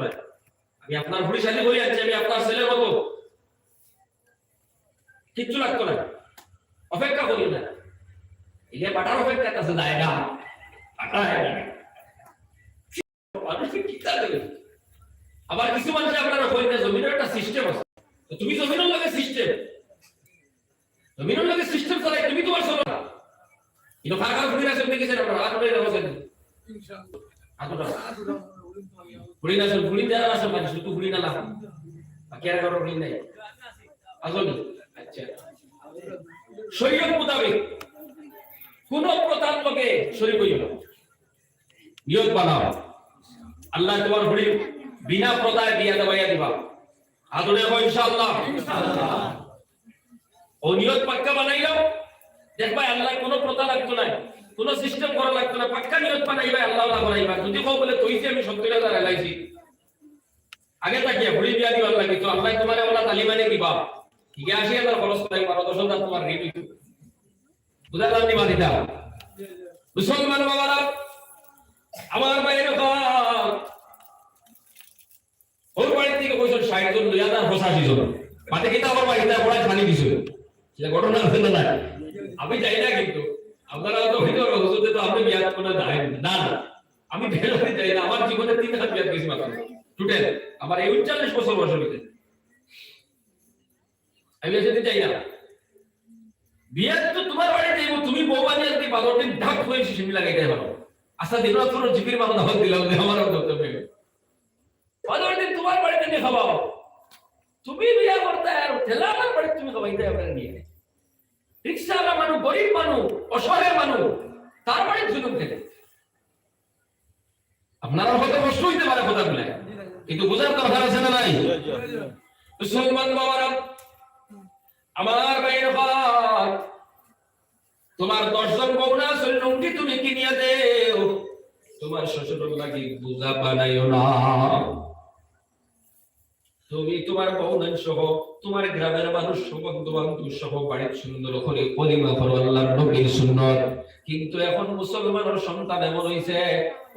না। আমি আপনার পুলিশালি বলি আছি, আমি আপনার ছেলের মতো, কিচ্ছু লাগতো না, অপেক্ষা করি না। এলে পাঠার অপেক্ষা আছে যায় না, আবার কিছু মানুষ আপনারা কই না জমিনের একটা সিস্টেম আছে, তুমি জমিনের লগে সিস্টেম, জমিনের লগে সিস্টেম চালাই, তুমি তোমার চলো না। কিন্তু কারখানা ঘুরে আসেন দেখেছেন আপনারা, আর ঘুরে যাবেন ইনশাআল্লাহ। ঘুরি না আসেন, ঘুরি দেওয়া আসেন মানে শুধু ঘুরি না লাভ, বাকি আর কারো ঘুরি নাই আসলে। আচ্ছা, শরীয়ত মোতাবেক কোন প্রতার লোকে শরীক হইল না, নিয়ত বানাও আল্লাহ তোমার ঘুরি বিনা প্রতায় দিয়া দেবাইয়া দিবা, আদরে হয় ইনশাআল্লাহ। ও নিয়ত পাক্কা বানাইলাও, দেখবা আল্লাহ কোনো প্রতা লাগতো না, কোন সিস্টেম করা লাগতো না, পাক্কা নিয়ত বানাইবা আল্লাহ আল্লাহ বানাইবা। যদি কেউ বলে তৈছে আমি 70,000 এলাইছি, আগে তাকিয়া ঘুরি দিয়া দিবার লাগে, তো আল্লাহ তোমার ওলা তালিবানে দিবা, ঠিক আছে 80,000 খরচ করাই পারো, 10,000 তোমার রেডি বুঝালাম দিবা দিতা। মুসলমান বাবারা আমার বাইরে ওর বাড়ি থেকে কইছো 60 জন 2085 জন মাঠে কিতা আমার বাড়িতে পড়ায় খালি দিছিল, সেটা ঘটনা হচ্ছে না। আমি যাই না, কিন্তু আপনারা তো ভিতর হুজুরে তো আপনি বিয়াত করে দেন না, না আমি বেরোতে যাই না, আমার জীবনে 3 হাজার বিয়াত গেছি মাত্র টোটাল, আমার 39 বছর বয়স হইতে আমি যেতে চাই না। বিয়াত তো তোমার বাড়িতে যাইবো, তুমি বউবানি আজকে 12 দিন ঢাক হয়ে শিশি লাগাইতে পারো, আচ্ছা দিনরাত তোর জিকির মান দাও দিলাম আমারও করতে হবে, 12 দিন তোমার বাড়িতে নিয়ে খাওয়াও, তুমি বিয়া করতে আর ঠেলার বাড়িতে তুমি খাওয়াইতে আপনারা নিয়ে রিকশাওয়ালা মানুষ, গরিব মানুষ, অসহায় মানুষ, তার বাড়ির জুলুম খেতে আপনারা হয়তো কষ্ট হইতে পারে কথাগুলো, কিন্তু বোঝার কথা আছে না নাই? মুসলমান বাবারা আমার ভাইয়ের ভাই, তোমার 10 জন বউ না আসলে লুঙ্গি তুমি কিনিয়া দেও, তোমার শ্বশুর লাগি বুঝা বানাইও না। তুমি তোমার বউনান সহ তোমার গ্রামের মানুষ বন্ধু বান্ধব সহ বাড়ির সুন্দর করে পরিমা করো আল্লাহর নবীর সুন্নাত। কিন্তু এখন মুসলমানের সন্তান এমন হইছে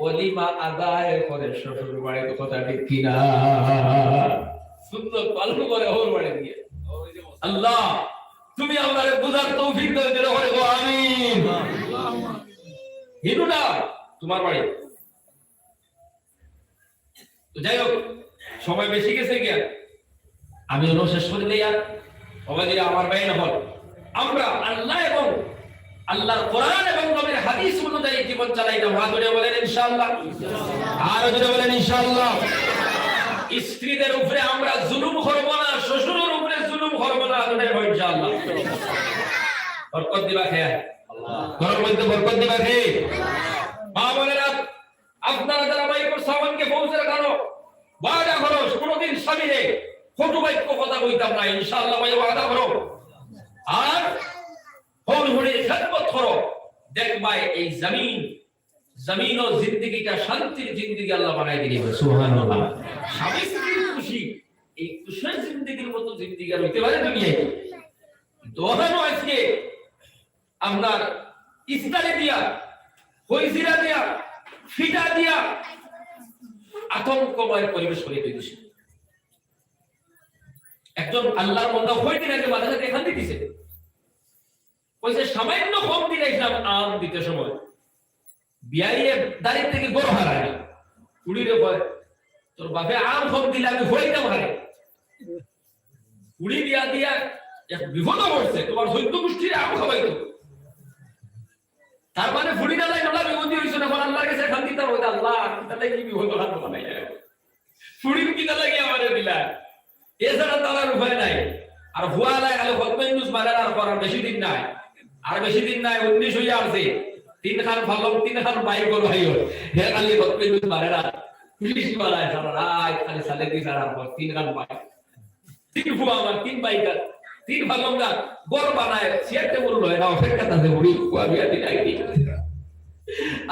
ওলিমা আদায় করে শ্বশুর বাড়ির কথা ঠিক কিনা, সুন্দর পালন করে ওর বাড়ি গিয়ে। আল্লাহ তুমি আমাদের বুঝার তৌফিক দাও, যেন বলে গো আমিন। হিন্দুরা তোমার বাড়ি তো যাই হোক, সময় বেশি গেছে গিয়া আমি ওর শেষ করে দেই। আর অবাদিরা আমার ভাই না হল, আমরা আল্লাহ এবং আল্লাহর কোরআন এবং নবীর হাদিস অনুযায়ী জীবন চালাইতাম, হাত ধরে বলেন ইনশাআল্লাহ, আর জোরে বলেন ইনশাআল্লাহ। স্ত্রীদের উপরে আমরা জুলুম করব না, শ্বশুরের উপরে জুলুম করব না, আদরে হয় ইনশাআল্লাহ। বরকত দিবা খেয়া আল্লাহ, ঘরের মধ্যে বরকত দিবা খে। মা বোনেরা আপনারা যারা ভাই কর সামানকে পৌঁছে রাখো, ওয়াদা করো কোনদিন স্বামীরে কটু বাক্য কথা কইতাম না ইনশাআল্লাহ, ভাই ওয়াদা করো। আর হল হলে খেদমত করো, দেখবা এই জমিন ও জিন্দেগিটা শান্তির জিন্দেগি আল্লাহ বানাই দিবে সুবহানাল্লাহ। স্বামী স্ত্রীর খুশি, এই খুশির জিন্দেগির মতো জিন্দেগি আর হইতে পারে দুনিয়ায়? দোহানো আজকে আপনার ইস্তারি দিয়া, হইজিরা দিয়া, ফিটা দিয়া আতঙ্কময় পরিবেশ করে দিয়েছে। একজন আল্লাহর বান্দা হইতে আগে বাজারে এখান দিতেছে, কইছে সামান্য কম দিলাম আম দিতে সময় বিয়াইয়ে দাঁড়িয়ে থেকে গরু হারায় কুড়িরে কয় তোর বাপে আম কম দিলে আমি হইতাম হারে, কুড়ি দিয়া দিয়া এক বিপদ পড়ছে, তোমার সৈন্য গোষ্ঠীর আম খাওয়াইতো। তার মানে ফুড়ি ডালাই নলা বিপদী হইছে না, আল্লাহর কাছে খান দিতাম, হইতো আল্লাহ তাহলে কি বিপদ হাত বানাই ফুড়ির কিনা লাগে আমারে দিলা, এছাড়া তার উপায় নাই। আর হুয়া লাই আলো কতমেন্ডুস মারার আর করার বেশি দিন নাই, আর বেশি দিন নাই, 19 হইয়া আছে, 3 খান ভালো 3 খান বাইক করো হইও হে খালি কতমেন্ডুস মারারা পুলিশ মারায় সারা রাত খালি সালে দি সারা 3 খান বাইক, 3 ফুয়া আমার 3 বাইক 3 ভাগমদা গর বানায় সিয়াতে বড় লয় না অপেক্ষা তাতে বুড়ি কুয়া বিয়া দিলাই দি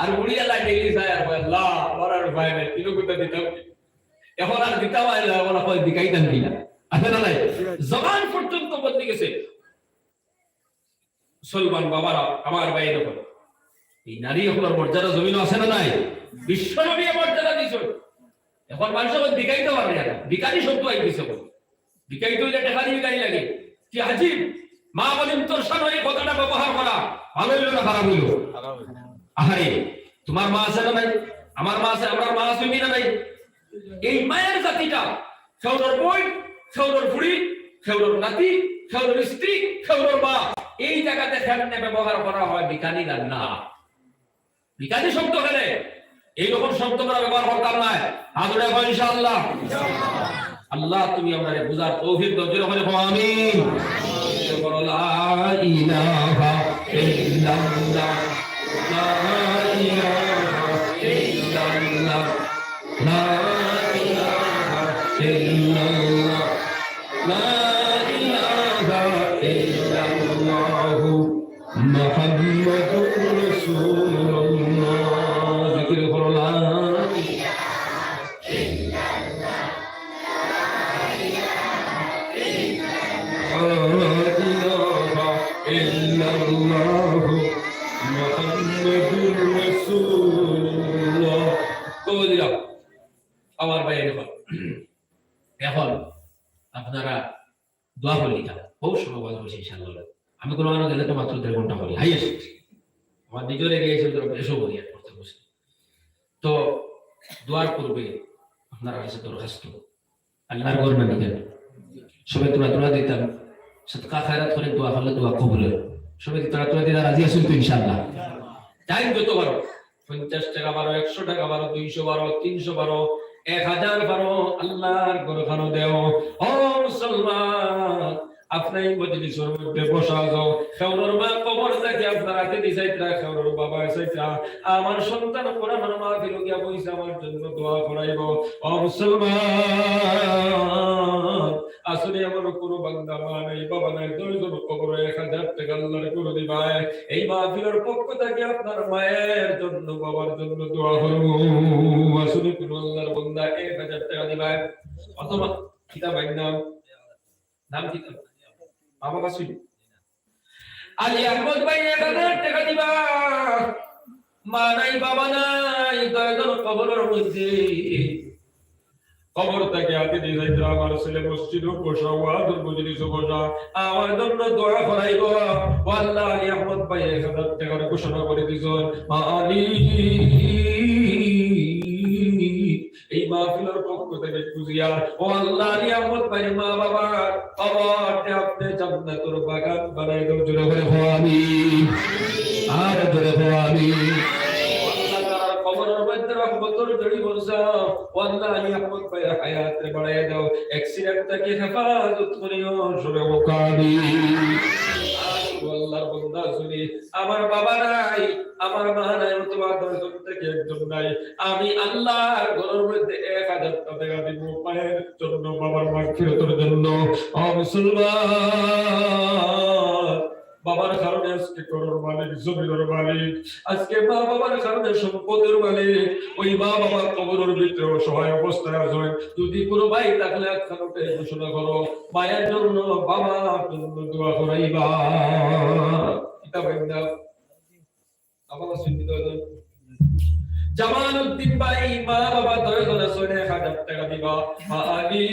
আর বুড়ি আলা ডেইলি যায় আর আল্লাহ বড়ার উপায় নাই, তিনো কুতা দিতাম এখন আর দিতাম আর বলা কই দিকাইতাম কিনা আছে না নাই? জবান পর্যন্ত বদলে গেছে। মুসলমান বাবারা আমার বাইরে হল এই নারী হলার মর্যাদা জমিন আছে না নাই? বিশ্ব নবী মর্যাদা দিয়েছেন, এখন মানুষ বিকাইতে পারে না, বিকারি শব্দ আইতেছে বল, বিকাইতে হইলে টাকা দিয়ে বিকারি লাগে। কি হাজিব মা বলেন তোর সামনে এই কথাটা ব্যবহার করা ভালো হইলো না খারাপ হইলো? আরে তোমার মা আছে না নাই? আমার মা আছে, আমার মা আছে না নাই? এই মায়ের জাতিটা খেউরর বই, খেউরর বুড়ি, খেউরর নাতি, খেউরর স্ত্রী, খেউরর মা, এই জায়গাতে খেলনে ব্যবহার করা হয় বিকানি গান না। বিকানি শব্দ খেলে এইরকম শব্দ আমরা ব্যবহার করতাম না। আদরে হয় ইনশাআল্লাহ। আল্লাহ তুমি আমাদের বুঝার তৌফিক দাও, জোরে বলে আমিন। লা ইলাহা ইল্লাল্লাহ, লা ইলাহা ইল্লাল্লাহ, লা ইলাহা ইল্লাল্লাহ, লা ইলাহা ইল্লাল্লাহ, মুহাম্মাদুর রাসূলুল্লাহ। জিকির করো লা আমার ভাই এখন আপনারা দোয়া করে লিখা বহু সময় বলছি ইনশাআল্লাহ। আমি কোনো মানুষ গেলে তো মাত্র 1.5 ঘন্টা করি হাইয়েস্ট, আমার নিজের গিয়েছে এসব করি আর করতে বসে। তো দোয়ার পূর্বে আপনারা কাছে দরখাস্ত, আল্লাহর ঘর না নিজের সবাই তোরা দিতাম সদকা খায়রাত করে দোয়া করলে দোয়া কবুল হয়। সবাই তোরা দিতে রাজি আছেন তো ইনশাআল্লাহ? টাইম যত বারো, 50 টাকা বারো, 100 টাকা বারো, 200 বারো, 300 বারো, 1000 বারো, আল্লাহর ঘর খানো দেও। ও মুসলমান, আপনার মজলিসের মধ্যে বসা যাও, খেউরর মা কবর থেকে আপনার হাতে দিছাইতরা, খেউরর বাবা এসাইতরা, আমার সন্তান কোরআনের মাহফিলে গিয়া বইছে আমার জন্য দোয়া করাইব। ও মুসলমান, আসলে আমার কোনো বান্দা মা নাই, বাবা নাই, 10 জন কবরে 1000 টাকা আল্লাহর করে দিবাই। এই মাহফিলের পক্ষ থেকে আপনার মায়ের জন্য, বাবার জন্য দোয়া করব। আসলে কোনো আল্লাহর বান্দা 1000 টাকা দিবাই, অথবা কিতাব নাম কি বাবা বাসুই আলী আহমদ ভাই 1000 টাকা দিবা। মা নাই, বাবা নাই, 10 জন কবরের মধ্যে, কবর থেকে হাতে দিয়ে যাইতে আমার ছেলে মসজিদে বসা, ওয়াজের মজলিসে বসা, আমার জন্য দোয়া করাইব। আল্লাহ আলী আহমদ ভাই 1000 টাকার ঘোষণা করে দিছেন। আলী এই মাহফিলের পক্ষ থেকে খুঁজিয়া, ও আল্লাহ আলী আহমদ ভাই মা বাবার কবরতে আপনি জান্নাতুর বাগান বানাই দাও। জোরে বলে আমিন, আর জোরে বলে আমিন। কবরের মধ্যে রহমতের জড়ি বর্ষা, আল্লাহ আলী আহমদ ভাই হায়াতে বাড়াইয়া দাও, অ্যাক্সিডেন্ট থেকে হেফাজত করিও। জোরে বলে আমিন। আল্লাহর বান্দা শুনি, আমার বাবা নাই, আমার মা নাই, অথবা 10 জন থেকে একজন নাই, আমি আল্লাহর ঘরের মধ্যে 1000 টাকা দিব মায়ের জন্য, বাবার মাগফিরাতের জন্য। ও মুসলমান, বাবার কারণে আজকে ঘরের মালিক, জমিনের মালিক, আজকে মা বাবার কারণে সম্পদের মালিক। ওই মা বাবার কবরের ভিতরে অসহায় অবস্থায় আছে, যদি কোনো ভাই থাকলে একখানে ঘোষণা করো, মায়ের জন্য, বাবার জন্য দোয়া করাইবা। কিতাব নাম আমার সুন্নিত জামালউদ্দিন ভাই মা বাবা 10 জন আছে, 1000 টাকা দিবা। আলী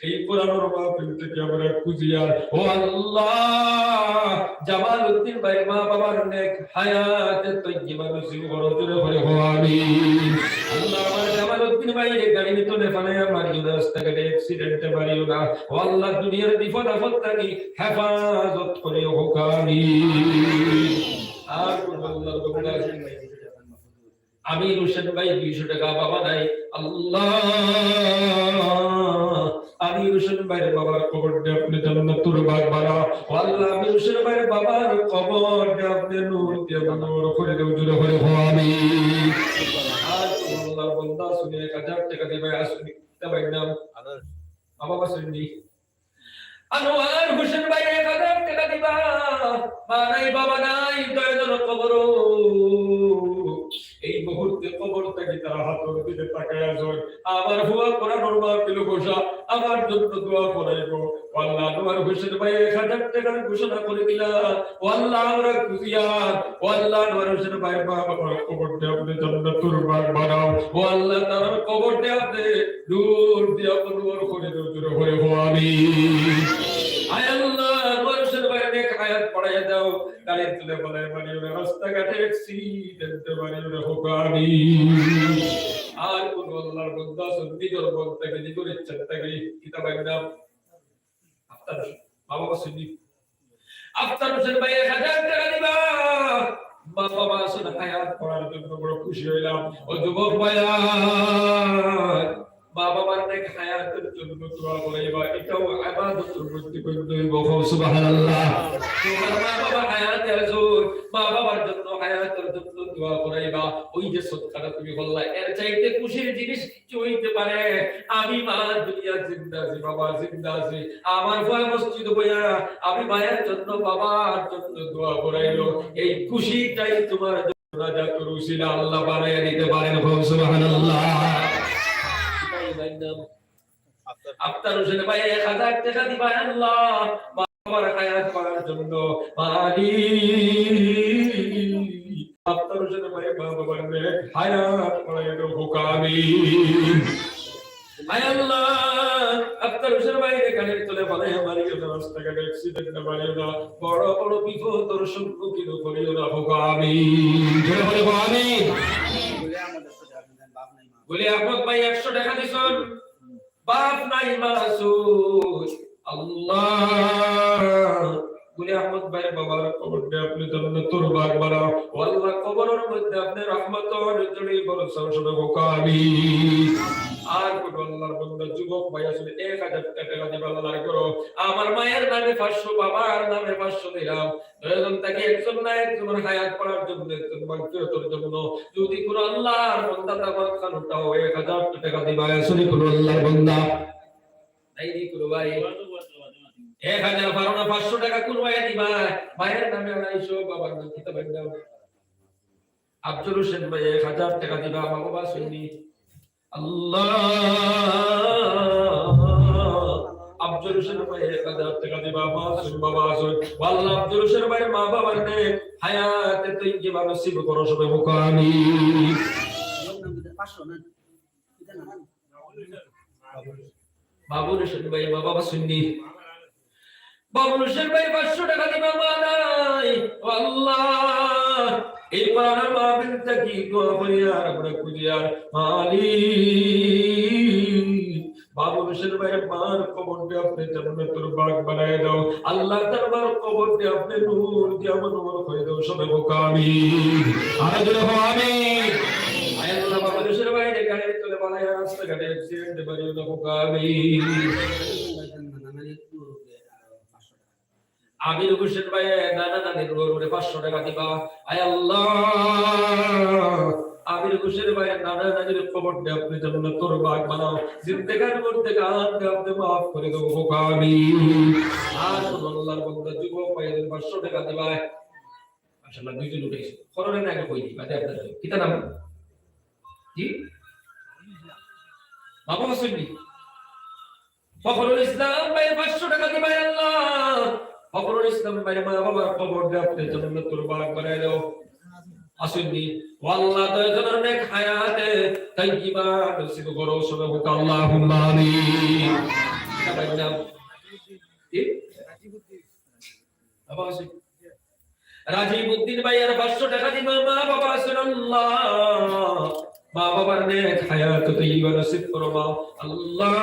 এই কোরআনের মাহফিল থেকে আমরা খুঁজিয়া, ও আল্লাহ জামালউদ্দিন ভাই মা বাবার নেক হায়াতে তৈয়বা নসিব করো। জোরে বলে আমিন। আল্লাহ আমার জামালউদ্দিন ভাই গাড়ি তোলে ফালায়া মারিও না, রাস্তাঘাটে অ্যাক্সিডেন্টে মারিও না। ও আল্লাহ দুনিয়ার বিপদ আপদ থেকে হেফাজত করিও। আমিন। আর আল্লাহর বান্দা আমির হোসেন ভাই 200 টাকা বাবা নাই, আল্লাহ আমির হোসেন ভাইয়ের বাবার কবরটা আপনি জান্নাতুর বাগ বানাও। আল্লাহ আমির হোসেন ভাইয়ের বাবার কবরটা আপনি নূর দিয়ে নূর করে দাও। জোরে করে আমিন। আর আল্লাহর বান্দা শুনে 1000 টাকা দিবে। আসুন তবে নাম বাবা বাসুনি আনোয়ার হোসেন ভাই 1000 টাকা দিবা। মা নাই, বাবা নাই, 10 জন কবর এই মুহূর্তে কবর থেকে তারা হাতের দিকে তাকায় আসুন। আমার হুয়া করানোর মাহফিল ঘোষা আমার জন্য দোয়া করাইব। আল্লাহ তোমার হোসেন ভাই 1000 টাকার ঘোষণা করে দিলা। আল্লাহ আমরা খুশিয়ার। আল্লাহ তোমার হোসেন ভাই বাবার কবরটা আপনি জান্নাতুল বাগ বানাও। আল্লাহ তার কবরটা আপনি নূর দিয়ে নূর করে দাও করে আমিন। আয় আল্লাহ তোমার হোসেন ভাই নেক হায়াত পড়াইয়া দাও। গাড়ি তুলে বলায় বাড়িও রাস্তাঘাটে অ্যাক্সিডেন্টে বাড়িও হোক আমিন। আর কোন আল্লাহর বান্দা নিজের মন থেকে নিজের ইচ্ছা থেকে কিতাব একদম আফতার বাবা বসিনি আফতার হোসেন ভাই 1000 টাকা দিবা। বাবা আসলে হায়াত পড়ার জন্য বড় খুশি হইলাম। ও যুবক ভাইয়া বাবা মারনে হায়াতের জন্য দোয়া করাইবা। এটাও ইবাদতের মধ্যে কইব সুবহানাল্লাহ। তোমার মা বাবা হায়াতে আছুন, মা বাবার জন্য হায়াতের জন্য দোয়া করাইবা। ওই যে সদকাটা তুমি বললা এর চাইতে খুশির জিনিস কিছু হইতে পারে? আমি মা দুনিয়া জিন্দা আছি, বাবা জিন্দা আছে, আমার ভয় মসজিদ বইয়া আমি মায়ের জন্য বাবার জন্য দোয়া করাইলো। এই খুশিটাই তোমার জন্য রাজাতুল উসিলা আল্লাহ বানায় দিতে পারেন সুবহানাল্লাহ। আফতার হোসেন ভাই 1000 টাকা দিবা আল্লাহ বাবার হায়াত করার জন্য। আফতার হোসেন ভাই বাবার নেক হায়াত করার হুকামি। আয় আল্লাহ আফতার হোসেন ভাই গাড়ি তুলে বলে আমার রাস্তাঘাটে অ্যাক্সিডেন্ট বাড়িও না, বড় বড় বিপদের সম্মুখীন করিও না হুকামি। জোরে বলে আমিন। বলি আহমদ ভাই 100 টাকা দিছেন, বাপ নাই মাসুদ আল্লাহ। বলি আহমদ ভাই বাবার কবরটা আপনি জান্নাতুল বাগ বানাও। আল্লাহ কবরের মধ্যে আপনি রহমতের জড়ি বরসাও শুনে আমিন। আর কোন আল্লাহর বান্দা যুবক ভাই আসলে 1000 টাকা দিবা আল্লাহ করো। আমার মায়ের নামে 500, বাবার নামে 500 দিলাম। দুজন থেকে একজন না একজনের হায়াত করার জন্য, একজন মাগফিরাতের জন্য। যদি কোন আল্লাহর বান্দা তামাক খানুটাও 1000 টাকা দিবা আসলে কোন আল্লাহর বান্দা নাই দি কোন ভাই 1000 পারো না 500 টাকা কোন ভাই দিবা। মায়ের নামে 250, বাবার নামে কিতাব দাও। আব্দুল হোসেন ভাই 1000 টাকা দিবা বাবা শুনি আল্লাহ। আব্দুল হোসেন ভাই 1000 টাকা দিবা মাসুম বাবা আসুন। আল্লাহ আব্দুল হোসেন ভাই মা বাবার নেক হায়াতে তৈয়বা নসিব করো সবে মুকামি। বাবুল হোসেন ভাই মা বাবা শুনি বাবুল হোসেন ভাই 500 টাকা দিবা মা নাই। আল্লাহ এই পারা মা বিনতে কি দোয়া করিয়া আমরা কুজিয়ার মালিক। বাবুল হোসেন ভাইয়ের মার কবরটা আপনি জান্নাতুল বাগ বানায় দাও। আল্লাহ দরবার কবরটা আপনি নূর দিয়ে নূর করে দাও সবে মুকামিল। আর জোরে আমিন। আয় আল্লাহ বাবুল হোসেন ভাইয়ের গাড়ি চলে বানায় রাস্তাঘাটে অ্যাক্সিডেন্ট বাড়িও না মুকামিল। আমির হোসেন ভাই নানা নানির উপরে 500 টাকা দিবা। আয় আল্লাহ আমির হোসেন ভাই নানা নানির কবরটা আপনি জান্নাতুল বাগ বানাও। জিন্দেগার মধ্যে গানটা আপনি maaf করে দাও আমিন। আর আল্লাহর বান্দা যুবক ভাই 500 টাকা দিবা। মাশাআল্লাহ দুইজন উঠেছে করোনা না কই দিবা আপনাদের কিটা নাম জি বাবা শুননি ফখরুল ইসলাম ভাই 500 টাকা দিবা আল্লাহ। ফখরুল ইসলাম ভাই মা বাবার কবরটা আপনি জান্নাতুল বাগ বানায় দাও। আসুননি আল্লাহ দুইজনের নেক হায়াতে তৈয়বা নসিব করো সবে হোক আল্লাহুম্মা আমিন। রাজীব উদ্দিন ভাইয়ের 500 টাকা দিবা মা বাবা আসুন আল্লাহ। মা বাবার নেক হায়াতে তৈয়বা নসিব করো আল্লাহ।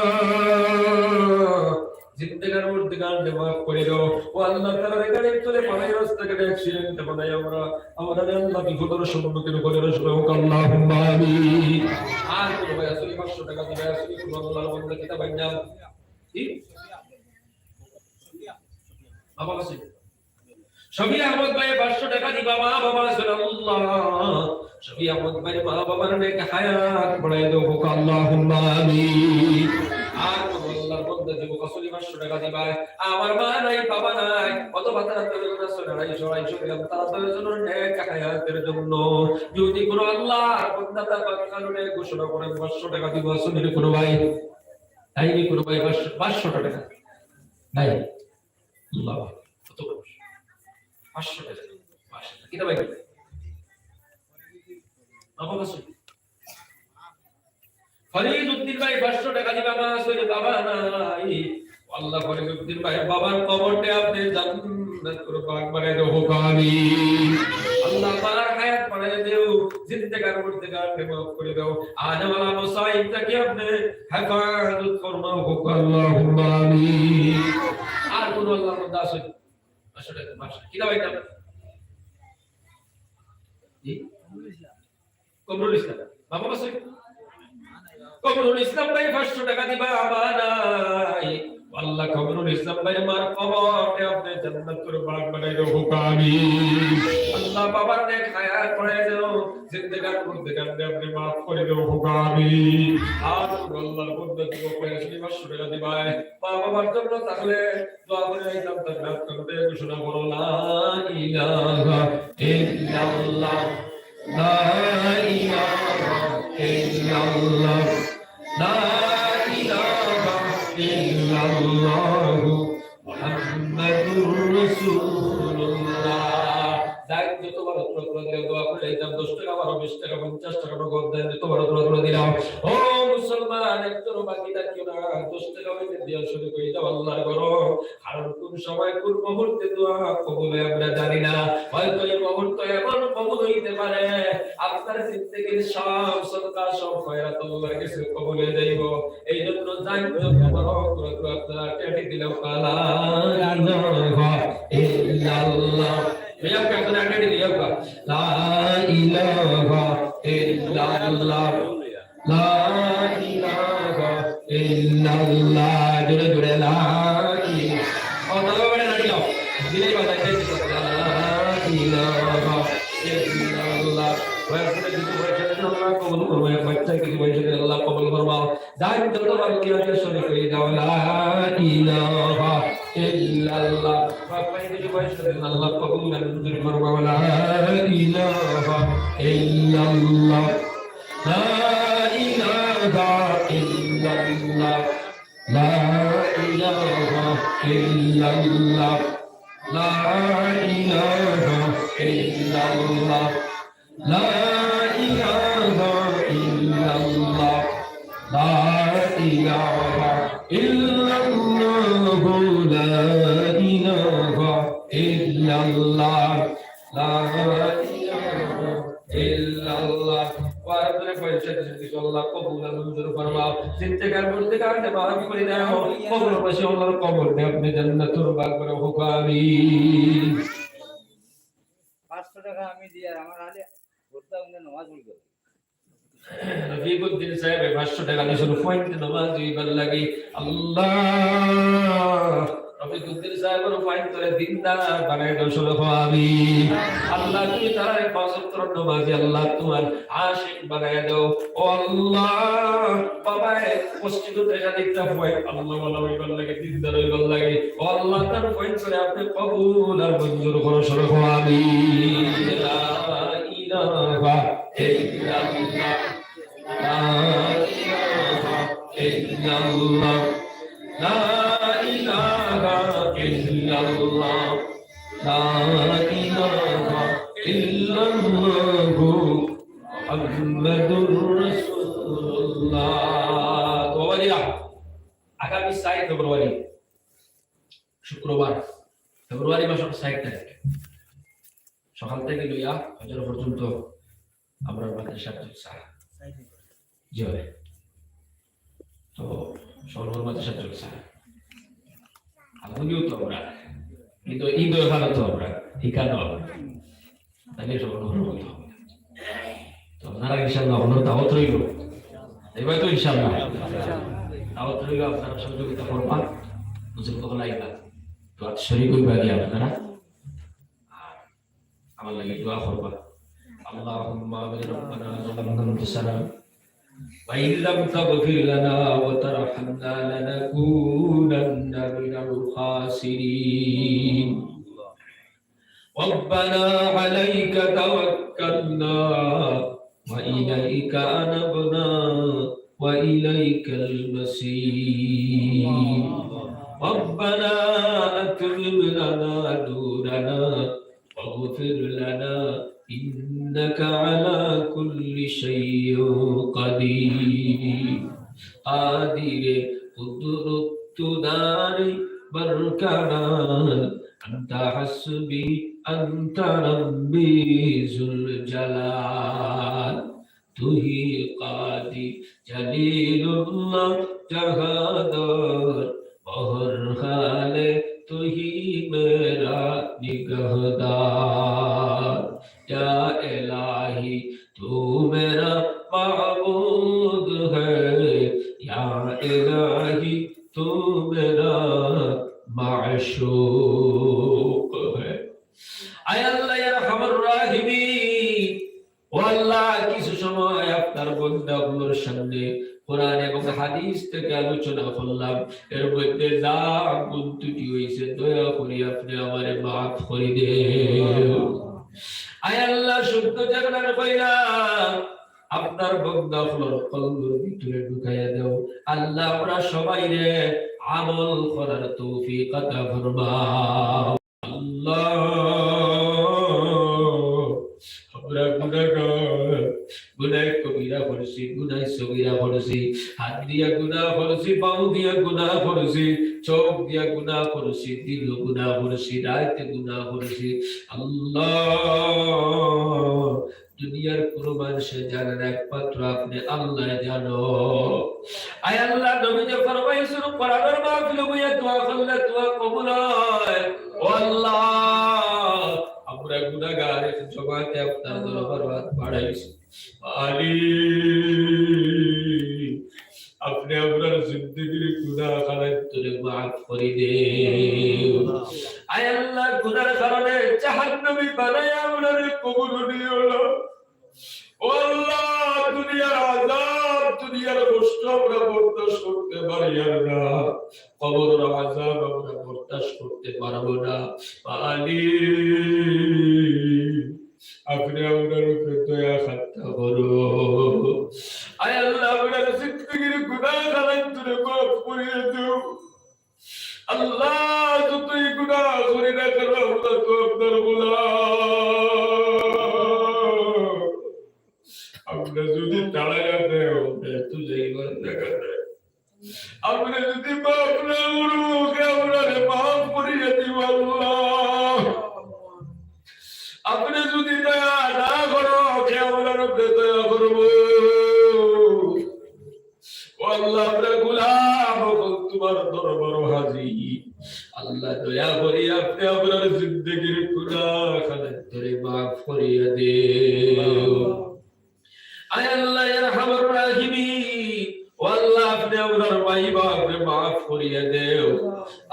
জিন্দেগার মধ্যে গানটা maaf করে দাও। ও আল্লাহ তাআলা গাড়ি চলে পড়ায় রাস্তাঘাটে অ্যাক্সিডেন্ট বানায় আমরা আল্লাহ বিপদের সম্মুখীন করে রাখবো আল্লাহুম্মা আমিন। আর কোন ভাই আসলে 500 টাকা দিবা আসলে কোন আল্লাহর বান্দা কিতাব নাম কি বাবা কাছে শফি আহমদ ভাই 500 টাকা দিবা মা বাবা সাল্লাল্লাহ। শফি আহমদ ভাই মা বাবার নেক হায়াত বাড়ায় দাও আল্লাহুম্মা আমিন। আর আল্লাহর বন্ধা দেব কসলি 500 টাকা দিবা আমার মা নাই বাবা নাই অথবা তারা প্রয়োজন আছে আড়াইশো দিলাম তারা প্রয়োজনের নেক হায়াতের জন্য যদি কোনো আল্লাহর বন্ধা তার কারণে ঘোষণা করে 500 টাকা দিব আসলে কোনো ভাই তাইনি কোনো ভাই 500 টাকা নাই আল্লাহ কত 500 টাকা 500 কিটা ভাই বাবা বসো ফরিদউদ্দিন ভাই 500 টাকা দিবা মা আসলে বাবা নাই আল্লাহ ফরিদউদ্দিন ভাই বাবার কবরটা আপনি জান্নাত করে পাক বানায় দাও আমিন আল্লাহ পাক হায়াত বানায় দাও জিন্দেগার মধ্যে গানকে মাফ করে দাও আনাওয়ালা মুসাইবটাকে আপনি হেফাজত ফরমাও আল্লাহুম্মা আমিন আর কোন আল্লাহর বান্দা আছে 500 টাকা 500 কিটা ভাই নাম জি কমরুল ইসলাম বাবা বসে কমরুল ইসলাম ভাই 500 টাকা দিবা আমানাই আল্লাহ কমরুল ইসলাম ভাই মার কবরকে আপনি জান্নাত করে বাগ বানাই দাও আমিন আল্লাহ বাবার নেক হায়াত বানাই দাও জিন্দেগার মধ্যে গানকে আপনি maaf করে দাও আমিন আর আল্লাহর বন্ধা দিব 500 টাকা দিবা মা বাবার জন্য তাহলে দোয়া করে আইতাম জান্নাত করতে ঘোষণা করো লা ইলাহা ইল্লাল্লাহ লা ইলাহা ইল্লাল্লাহ লা ইলাহা ইল্লাল্লাহু মুহাম্মাদুর রাসূলুল্লাহ যাই যতবার দোয়া করে দিলাম 10 টাকা 20 টাকা 50 টাকা নগদ দেন যতবার দোয়া দিলাম ও মুসলমান একটু বাকি থাকিও না 10 টাকা হইতে দিয়া শুরু করে দাও আল্লাহর ঘর কারণ কোন সময় কোন মুহূর্তে দোয়া কবুল হয় আমরা জানি না হয়তো এই মুহূর্তে এমন কবুল হইতে পারে আপনার জিন্দেগীর সব সদকা সব খয়রাত আল্লাহর কাছে কবুল হয়ে যাইব এইজন্য জানতে বড় আপনারা কেটে দিলাম লা ইলাহা ইল্লাল্লাহ भैया क्या करना है दिया का ला इलाहा इल्लल्लाह ला इलाहा इल्लल्लाह जुड़े जुड़े ला और तब बड़े ना दिलाओ दिले बात है ला इलाहा इल्लल्लाह वैसे जितने बच्चे हैं अल्लाह कबूल फरमाए बच्चे की वजह से अल्लाह कबूल फरमाओ दान जब तो बात किया के सुन के जाओ ला इलाहा इल्लल्लाह बापा की वजह से अल्लाह कबूल मंजूर फरमाओ ला इलाहा इल्लल्लाह ला इलाहा इल्लल्लाह ला इलाहा इल्लल्लाह ला इलाहा इल्लल्लाह لا إله إلا الله لا إله إلا الله لا إله إلا الله لا إله إلا الله وأنا بقول شيء الله قبول منظور فرما जिंदगी मुर्दे का ने माफ कर दे हो قبول बसे الله قبول ने अपने जन्नत और बाग पर हो आमीन 500 টাকা আমি দিয়ে আমার আলে ঘুরতে উনি নামাজ পড়ি করে রফিকুদ্দিন সাহেব 500 টাকা দিয়ে শুরু পয়েন্ট নামাজ দিবার লাগি আল্লাহ রফিকুদ্দিন সাহেবের পয়েন্ট করে দিনদার বানায় দাও শুরু আমিন আল্লাহ তুমি তার 5 ওয়াক্ত নামাজি আল্লাহ তোমার আশিক বানায় দাও ও আল্লাহ বাবা মসজিদে টাকা দিতে হয় আল্লাহ ওয়ালা হইবার লাগে দিনদার হইবার লাগে ও আল্লাহ তার পয়েন্ট করে আপনি কবুল আর মঞ্জুর করো শুরু আমিন লা ইলাহা ইল্লাল্লাহ লা ইলাহা ইল্লাল্লাহ লা ইলাহা ইল্লাল্লাহ লা ইলাহা ইল্লাল্লাহ মুহাম্মাদুর রাসূলুল্লাহ তোবারিয়া আগামী 7 ফেব্রুয়ারি শুক্রবার ফেব্রুয়ারি মাসের 7 তারিখ সকাল থেকে লইয়া ফজর পর্যন্ত আমরা মাদ্রাসা চলছে জি তো সর্বর মাদ্রাসা চলছে আগুনিও তো আমরা কিন্তু ঈদ ভালো তো আমরা ঠিকানো তাহলে সর্বর বলতে হবে তো আপনারা ইনশাআল্লাহ আমরা দাওয়াত রইল এবার তো ইনশাআল্লাহ দাওয়াত রইল আপনারা সহযোগিতা করবা বুঝে কখন আইবা তো আজ শরীক হইবা গিয়া আপনারা আমার লাগি দোয়া করবা আল্লাহুম্মা আমিন রব্বানা যালামনা আনফুসানা وإن لم تغفر لنا وترحمنا لنكونن من الخاسرين ربنا عليك توكلنا وإليك أنبنا وإليك المصير ربنا أتمم لنا نورنا واغفر لنا إنك على كل شيء قدير قادر قدرت داري بركان أنت حسبي أنت ربي ذو الجلال তুহি কাদি জলিলুল্লাহ জাহাদার বহর হালে তুহি মেরা নিগহদার ইয়া ইলাহি তু মেরা মাবুদ है या इलाही तू मेरा माशूक है आय अल्लाह या रहमान राहिमीन ও আল্লাহ কিছু সময় আপনার বান্দাগুলোর সামনে কোরআন এবং হাদিস থেকে আলোচনা করলাম এর মধ্যে যা ভুল ত্রুটি হয়েছে দয়া করে আপনি আমারে মাফ করে দেন আয় আল্লাহ শুদ্ধ জানার কইরা আপনার বান্দাগুলোর কলবের ভিতরে ঢুকাইয়া দাও আল্লাহ আমরা সবাই রে আমল করার তৌফিক আতা ফরমাও আল্লাহ আমরা গুনাহ কবিরা করেছি গুনাহ সগীরা করেছি হাত দিয়া গুনাহ করেছি পাও দিয়া গুনাহ করেছি চোখ দিয়া গুনাহ করেছি দিল গুনাহ করেছি রাতে গুনাহ করেছি আল্লাহ দুনিয়ার কোন মানুষে জানে না একমাত্র আপনি আল্লাহ জানো আয় আল্লাহ নবী যে ফরমাইছেন কোরআনের মাহফিল বইয়া দোয়া করলে দোয়া কবুল হয় ও আল্লাহ আমরা গুনাহগার জমাতে আপনার দরবারে হাত বাড়াইছি মালিক আপনি আমরার জিন্দেগির গুনাহ খালাইতরে মাফ করে দেন আয় আল্লাহ গুনাহর কারণে জাহান্নামী বানায়া আমরারে কবুল নিও ও আল্লাহ দুনিয়ার আযাব দুনিয়ার কষ্ট আমরা বরদাস্ত করতে পারি না কবরের আযাব আমরা বরদাস্ত করতে পারবো না মালিক আপনি আমাদের উপরে দয়া করতে করো আয় আল্লাহ আমাদের জিন্দেগির গুনাহ খালাইতরে মাফ করে দাও আল্লাহ যতই গুনাহ করি না কেন আল্লাহ তো আপনার গোলাম আমরা যদি তাড়াইয়া দেও তো যাইবার দেখা দেয় আমরা যদি মাফ না করবো আমরা মাফ করিয়া দিব আল্লাহ আপনি যদি দয়া না করো কেমন দয়া করবো আল্লাহ আমরা গোলাম তোমার দরবার হাজির আল্লাহ দয়া করি আপনি আপনার জিন্দেগির গুনাহ খালাইতরে মাফ করিয়া দেও আয় আল্লাহ ইয়া রাহমানুর রাহিমিন ও আল্লাহ আপনি আপনার ভাই বাপরে মাফ করিয়া দেও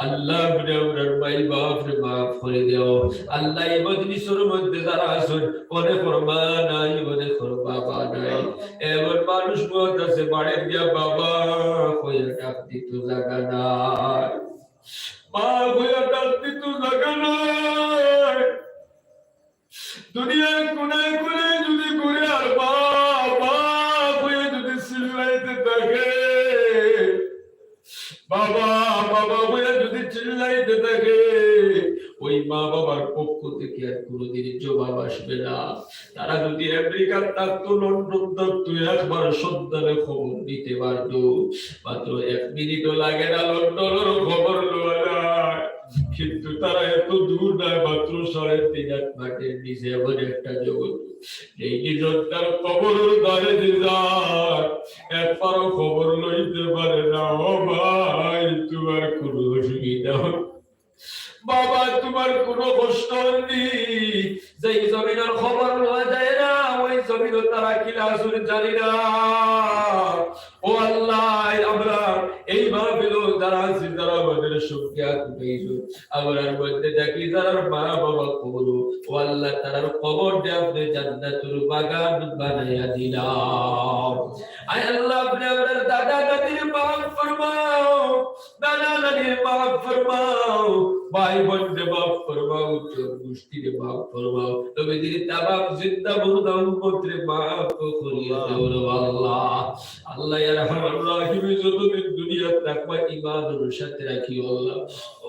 আল্লাহ আপনি আপনার ভাই বাপরে মাফ করে দেও আল্লাহ এই মজলিসের মধ্যে যারা আছেন মনে করবা নাই মনে করবা বাবা নাই এমন মানুষ বহুত আছে বাড়ি দিয়া বাবা কইয়া ডাক দিত জায়গা নাই মা কইয়া ডাক দিত জায়গা নাই দুনিয়ার কোনায় কোনায় যদি ঘুরে আর বাবা কইয়া যদি চিল্লাইতে থাকে বাবা বাবা কইয়া যদি চিল্লাইতে থাকে ওই মা বাবার পক্ষ থেকে আর কোনোদিন জবাব আসবে না তারা যদি আমেরিকার থাকতো লন্ডন থাকতো একবার সন্তানের খবর নিতে পারতো মাত্র 1 মিনিটও লাগে না লন্ডনের খবর লওয়া যায় কিন্তু তারা এত দূর নয় মাত্র 3.5 মাঠের নিচে এমন একটা জগৎ এই নিজনটার খবরের দ্বারে যায় একবারও খবর লইতে পারে না ও ভাই তোমার কোনো অসুবিধা বাবা তোমার কোনো কষ্ট নেই যেই জমিনের খবর লওয়া যায় না ওই জমিনও তারা কিলা আসুন জানি না ও আল্লাহ আমরা এই মাহফিল যারা আছি যারা আমাদের সুখিয়া কুটাইছো আমরার মধ্যে থাকি তার মা বাবা কবর ও আল্লাহ তার কবর দে আপনি জান্নাতুল বাগান বানায়া দিলাম আয় আল্লাহ আপনি আমরার দাদা দাদির মাফ ফরমাও দাদা দাদির মাফ ফরমাও ভাই বোনদের মাফ ফরমাও গোষ্ঠীর মাফ ফরমাও নবীদের তামাম জিন্দা মুর্দা উম্মতের মাফ করিয়া দাও আল্লাহ আল্লাহ ইয়া রাহমান রাহিম যতদিন দুনিয়া তাকওয়া ঈমানের সাথে রাখিও আল্লাহ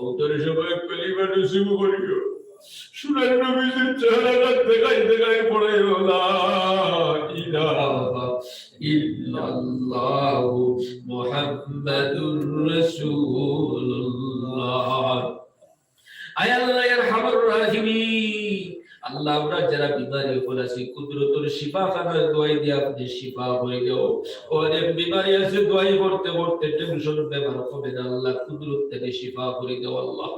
ওদের সবাই কলিমা নসিব করিও সুরের নবীর চেহারাটা দেখাই পড়ে লা ইলাহা ইল্লাল্লাহু মুহাম্মাদুর রাসূলুল্লাহ আয় আল্লাহ ইয়া রাহমার রাহিমিন আল্লাহ আমরা যারা বিমারি হলাছি কুদরতের শিফা খানার দোয়াই দিয়ে আপনি শিফা হয়ে যাও অনেক বিমারি আছে দোয়াই করতে টেনশন বেমার হবে না আল্লাহ কুদরত থেকে শিফা করে দাও আল্লাহ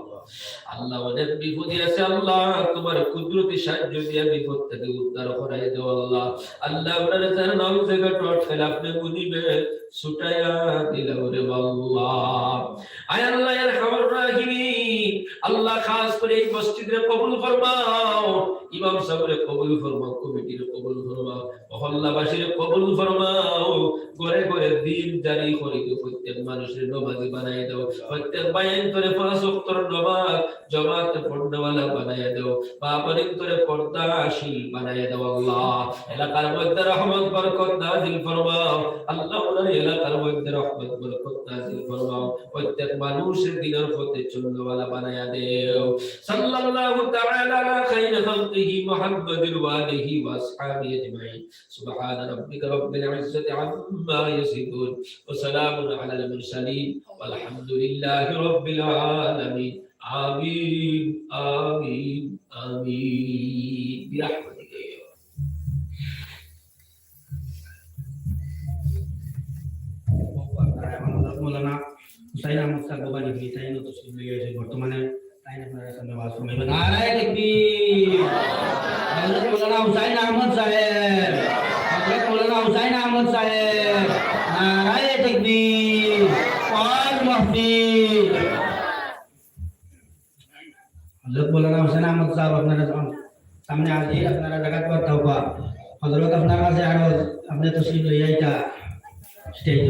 আল্লাহ অনেক বিপদে আছে আল্লাহ তোমার কুদরতি সাহায্য দিয়ে বিপদ থেকে উদ্ধার করাই দাও আল্লাহ আল্লাহ আমরা যারা নাম জায়গা টট খেলে আপনি বুঝিবে ছুটাইয়া দিলাও রে আল্লাহ আয় আল্লাহ ইয়া রাহমার রাহিমিন আল্লাহ খাস করে এই মসজিদে কবুল ফরমাও ইমাম সাহেবের কবুল ফরমাও কমিটির কবুল ফরমাও মহল্লাবাসীর কবুল ফরমাও ঘরে ঘরে দিন জারি করে দিও প্রত্যেক মানুষের নামাজি বানাই দাও প্রত্যেক বায়ান করে পাঁচ ওয়াক্তের নামাজ জামাতে পড়নেওয়ালা বানাই দাও বাবারিন করে পর্দাশীল বানাই দাও আল্লাহ এলাকার মধ্যে রহমত বরকত নাযিল ফরমাও আল্লাহ ওনার এলাকার মধ্যে রহমত বরকত নাযিল ফরমাও প্রত্যেক মানুষের দিনের পথে চলনেওয়ালা বানাই দাও সাল্লাল্লাহু তাআলা আলা খাইরি খালকিহি মুহাম্মাদির ওয়া আলিহি ওয়া আসহাবিহি আজমাইন সুবহান রাব্বিকা রাব্বিল ইজ্জাতি আম্মা ইয়াসিফুন ওয়া সালামুন আলাল মুরসালিন ওয়ালহামদুলিল্লাহি রাব্বিল আলামিন আমিন আমিন আমিন বিরহমাতিকা মৌলানা হুসাইন আহমদ স্যার বাবা নিবি তাইন তো শুনে গেছে বর্তমানে তাইন আপনারা সামনে ওয়াজ শুনবেন নারায়ে তাকবীর হযরত মৌলানা হুসাইন আহমদ সাহেব হযরত মৌলানা হুসাইন আহমদ সাহেব নারায়ে তাকবীর ওয়াজ মাহফিল হযরত মৌলানা হুসাইন আহমদ সাহেব আপনারা সামনে আজি আপনারা জায়গা पर তওবা হযরত আপনার কাছে আরো আপনি তশরিফ লইয়া এটা স্টেজ